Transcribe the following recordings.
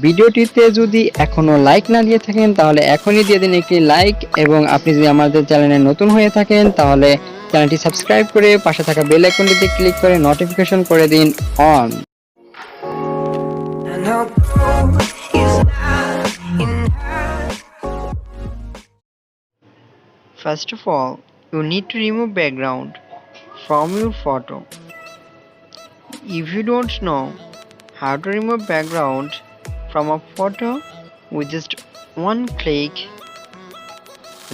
ভিডিওটিতে যদি এখনো লাইক না দিয়ে থাকেন তাহলে এখনই দিয়ে দিন একটি লাইক, এবং আপনি যদি আমাদের চ্যানেলে নতুন হয়ে থাকেন তাহলে চ্যানেলটি সাবস্ক্রাইব করে পাশে থাকা বেল আইকনটিতে ক্লিক করে নোটিফিকেশন করে দিন on. First of all, you need to remove background from your photo. If you don't know how to remove background from a photo with just one click,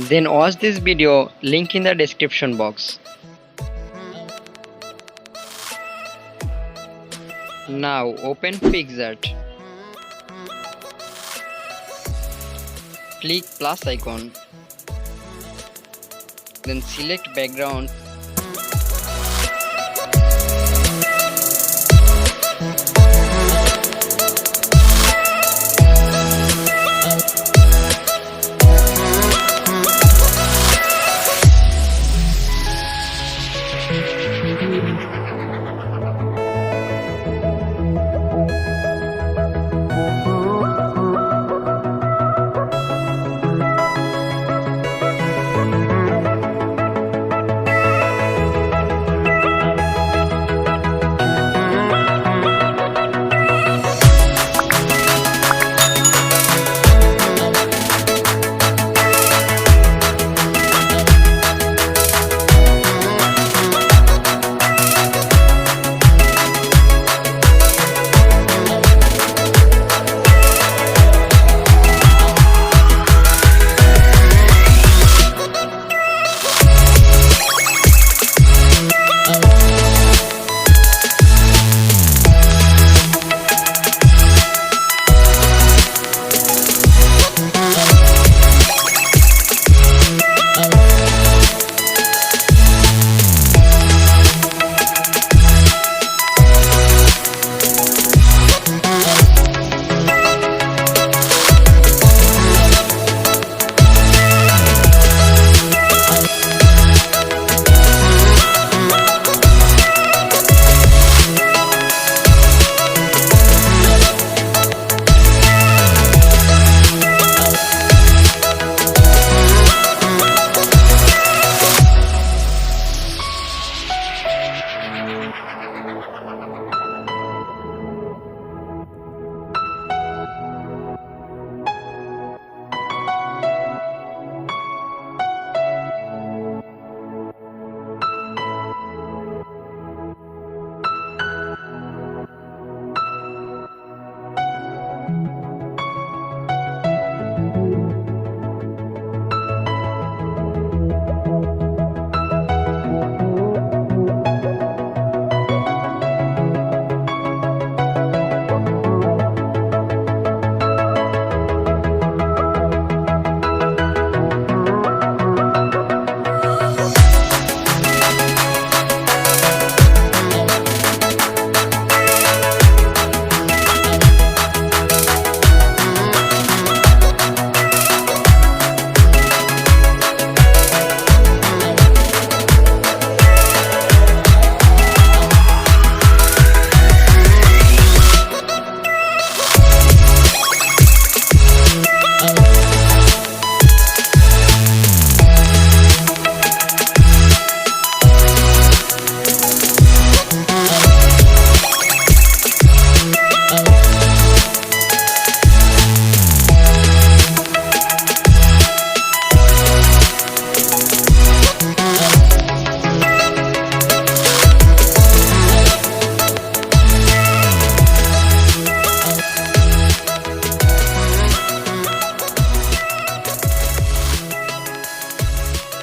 then watch this video, link in the description box. Now open PicsArt. Click plus icon. Then select background.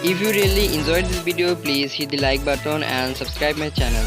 If you really enjoyed this video, please hit the like button and subscribe my channel.